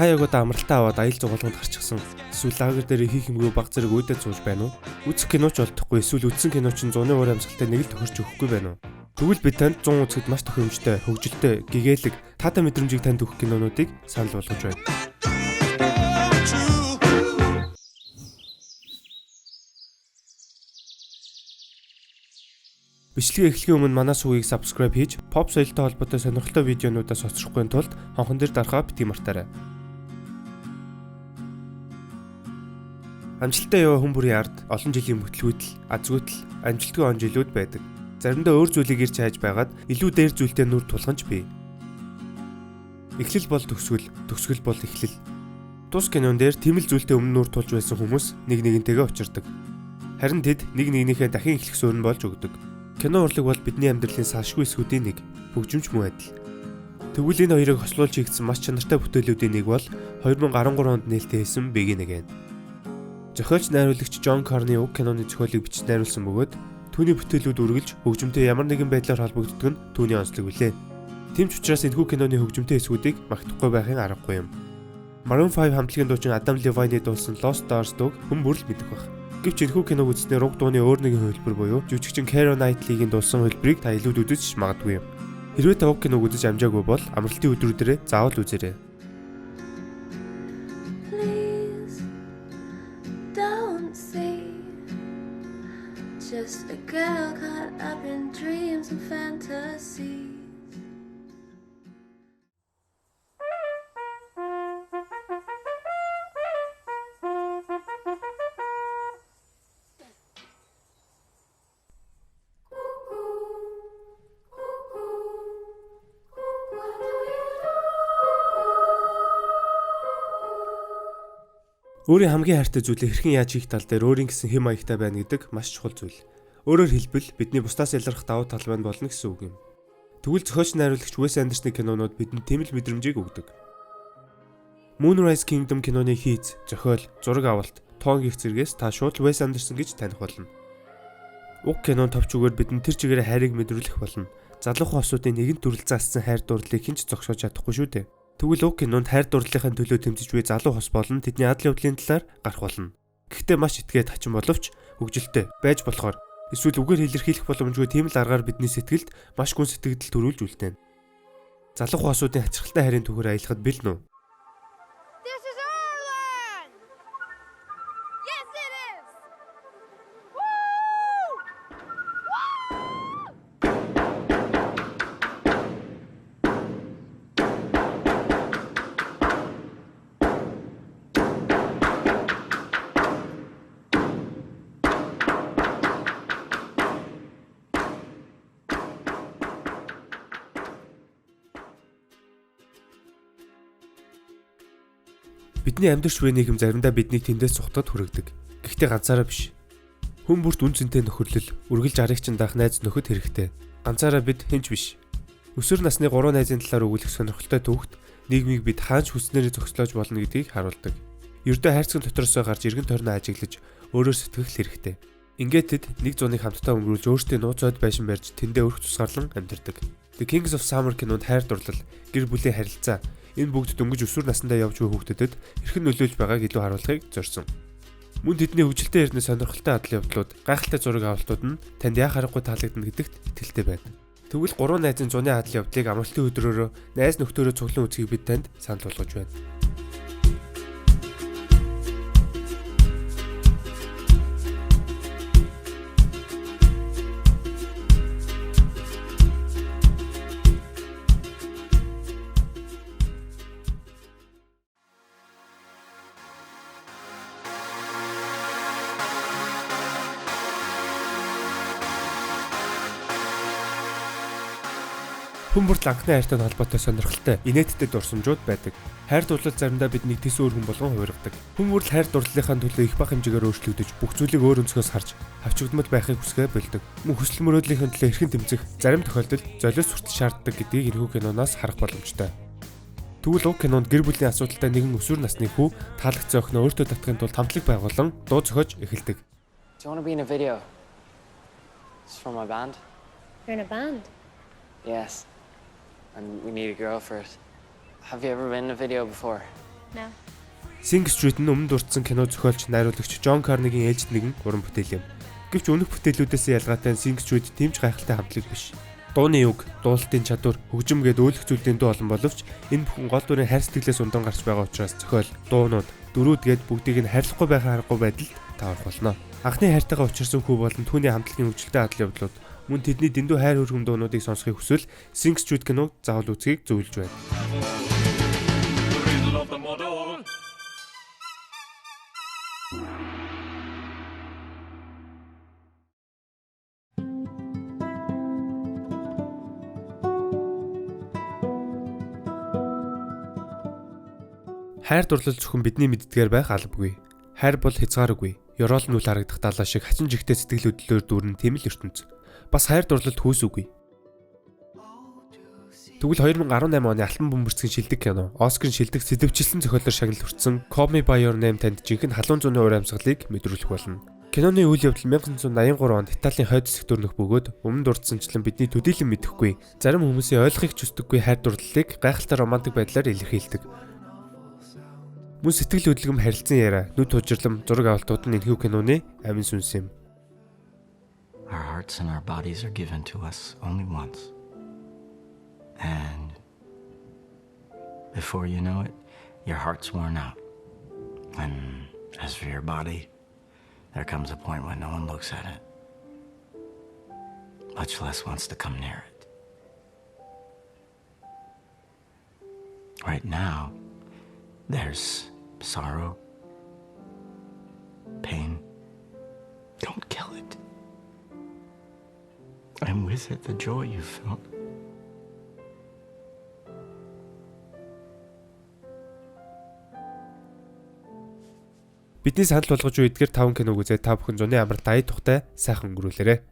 та яг одоо амралтаа аваад аялал жуулганд гарчихсан. Эсвэл лагер дээр хийх юмгүй баг зэрэг үйдээ зууж байна уу? Үзэх киноч олдохгүй эсвэл үзсэн кино чинь 100-ны уур амьсгалтай нэг л тохирч өгөхгүй байна уу? Тэгвэл би танд 100 үзэхэд маш тохиромжтой, хөгжилтэй, гэгээлэг, таатай мэдрэмжийг танд өгөх кинонуудыг санал болгож байна. Бичлэгээ эхлэхийн өмнө манай сувгийг subscribe хийж, pop соёлтой холбоотой сонирхолтой видеонуудаас оцрохгүй тулд хонхон дээр дарахаа бити мартаарай. Амжилттай яваа хүн бүрийн ард олон жилийн бүтлгүүтэл, азгүйтэл, амжилтгүй он жилүүд байдаг. Заримдаа өөр зүйлийг ирж хайж байгаад илүү дээр зүйлдээ нүр тулганч бий. Эхлэл бол төгсгөл, төгсгөл бол эхлэл. Тус кинон дээр тэмэл зүйлдээ өмнө нүр тулж байсан хүмүүс нэг нэгнтэйгээ учирдаг. Харин тэд нэг нэгнийхээ дахин эхлэх суурь болж өгдөг. Кино урлаг бол бидний амьдралын салшгүй эсүүдийн нэг, хөгжимч мөн адил. Тэгвэл энэ хоёрыг хослуулж хийгдсэн маш чанартай бүтээлүүдийн нэг бол 2013 онд нээлттэй хийсэн Begin Again. Зохиолч найруулагч John Carney уг киноны зохиолыг бичиж найруулсан бөгөөд түүний бүтээлүүд үргэлж хөгжимтэй ямар нэгэн байдлаар холбогддог нь түүний онцлог билээ. Тийм ч учраас энэхүү киноны хөгжимтэй эсүүдийг магтахгүй байхын аргагүй юм. Maroon 5 хамтлагийн дуучин Adam Levine дуулсан Lost Stars дууг хүн бүр л мэдэх байх. Гэвч энэхүү киног үзснээр уг дууны өөр нэгэн хөлбөр буюу жүжигчин Keira Knightley-гийн дуулсан хөлбөрийг та илүүд үзэж магадгүй юм. Хэрвээ та уг киног үзэж амжаагүй бол амралтын өдрүүдээр заавал үзээрэй. Just a girl caught up in dreams and fantasies. Өөрийн хамгийн хайртай зүйлийг хэрхэн яаж хийх тал дээр өөрийн гэсэн хэм маягтай байна гэдэг маш чухал зүйл. Өөрөөр хэлбэл бидний бусдаас ялгарх давуу тал байна болно гэсэн үг юм. Тэгвэл зохиолч найруулагч Wes Anderson-ы кинонууд бидэнд тэмэл мэдрэмжийг өгдөг. Moonrise Kingdom киноны хийц, зохиол, зураг авалт, тоон гих зэргээс та шууд Wes Anderson гэж таних болно. Уг кинон товч үгээр бидэнд тэр чигээрээ хайрыг мэдрүүлэх болно. Залуухан хосуудын нэгэн төрөл заасан хайр дурлалыг хинч зогсоож чадахгүй шүү дээ. Тэгвэл уг кинонд хайр дурлалын төлөө тэмцэж буй залуу хос болон тэдний адал явдлын талаар гарах болно. Гэхдээ маш итгээд хачин боловч хөгжилтэй байж болохоор эсвэл үгээр илэрхийлэх боломжгүй тийм л аргаар бидний сэтгэлд маш гүн сэтгэгдэл төрүүлж үлдээнэ. Залуухан хосуудын хачирхалтай хайрын түүхээр аялахад бэлэн үү? Бидний амьдарч буй нийгэм заримдаа биднийг тэндээс сухтад хүргэдэг. Гэхдээ ганцаараа биш. Хүн бүрт үн цэнтэй нөхөрлөл, үргэлж аригчин даах найз нөхөд хэрэгтэй. Ганцаараа бид хинч биш. Өсвөр насны 3 найзын талаар өгүүлэх сонирхолтой түүхт нийгмийг бид хаанч хүснээр зохицлоож болно гэдгийг харуулдаг. Ердөө хайрцаг дотроосоо гарч эргэн тойрноо ажиглаж өөрөөр сэтгэх хэрэгтэй. Ингээд тэд нэг зуныг хамтдаа өнгөрүүлж өөрсдийн нууцод байшин барьж тэндээ өрх тусгаарлан амьдардаг. The Kings of Summer кинонд хайр дурлал, гэр бүлийн харилцаа энэ бүгд дөнгөж өсвөр насндаа явж буй хүүхдэд хэрхэн нөлөөлж байгааг илүү харуулахыг зорьсон. Мөн тэдний хөгжилтэй эрдэнэ сонирхолтой адал явдлууд, гайхалтай зураг авалтууд нь танд яа харахгүй таалагдана гэдэгт итгэлтэй байна. Тэгвэл 3 найзын зуны адал явдлыг амралтын өдрөөрөө найз нөхдөөрөө цуглан үзхийг бид танд санал болгож байна. Хүн бүрт анхны хайртай холбоотой сонирхолтой, инээдтэй дурсамжууд байдаг. Хайр дурлал заримдаа биднийг тэс өөр хүн болгон хувиргадаг. Хүн бүрт хайр дурлалынхаа төлөө их бага хэмжээгээр өөрчлөгдөж, бүх зүйлийг өөр өнцгөөс харж, хавчигдмал байхыг хүсгээ болдог. Мөн хүсэл мөрөөдлийнхээ төлөө эрхэн тэмцэх, зарим тохиолдолд золиос хүртэл шаарддаг гэдгийг энэхүү киноноос харах боломжтой. Тэгвэл уг кинонд гэр бүлийн асуудалтай нэгэн өсвөр насны хүү таалагдсан охиноо өөртөө татахын тулд хамтлаг байгуулан дуу зохиож эхэлдэг. Do you want to be in a video? It's for my band. You're in a band? Yes. And we need a girl for it. Have you ever been in a video before? No. Sing Street нь өмнө дурдсан кино зохиолч, найруулагч Джон Карнегийн ээлжид нэгэн уран бүтээл юм. Гэвч өнөх бүтээлүүдээс ялгаатай Sing Street тэмч гайхалтай хамтлаг биш. Дууны үг, дуулалтын чадвар, хөгжим гээд өөлөх зүйлийн дуу олон боловч энэ бүхэн гол дүрийн хайр сэтгэлээс ундан гарч байгаа учраас зохиол, дуунууд, дөрүүд гээд бүгдийг нь харьлахгүй байхаа аргагүй байдалд тааварх болно. Анхны хайртайгаа учирсан хүү болон түүний хамтлагийн хөгжилтэй адал явдлууд мөн тэдний дэндүү хайр хүргэм дуунуудыг сонсохыг хүсвэл Sing Street киног заавал үзхийг зөвлөж байна. Хайр дурлал зөвхөн бидний мэддгээр байх албагүй. Хайр бол хязгааргүй. Ёроол нүл харагдах далаа шиг хачин жигтэй сэтгэл хөдлөлөөр дүүрэн тийм л ертөнц. Бас хайр дурлалд хөөсүгүй. Тэгвэл 2018 оны Алтан бөмбөрцгийн шилдэг кино, Оскарын шилдэг сэдвчилсэн зохиолоор шагнал хүртсэн Call Me By Your Name танд жинхэнэ халуун зууны уур амьсгалыг мэдрүүлэх болно. Киноны үйл явдал 1983 онд Италийн хойд хэсэгт өрнөх бөгөөд өмнө дурдсанчлан бидний төдийлөн мэдэхгүй, зарим хүмүүсийн ойлгохыг ч хүсдэггүй хайр дурлалыг гайхалтай романтик байдлаар илэрхийлдэг. Мөн сэтгэл хөдлөм харилцан яриа, нүд тужирлам, зураг авалтууд нь энэхүү киноны амин сүнс юм. Our hearts and our bodies are given to us only once. And before you know it, your heart's worn out. And as for your body, there comes a point when no one looks at it, much less wants to come near it. Right now, there's sorrow, pain. Don't kill it. I'm with it, the joy you felt. Бидний санал болгож буй эдгээр 5 киног үзээд та бүхэн зуны амар дайд тухтай сайхан өнгөрүүлээрэй.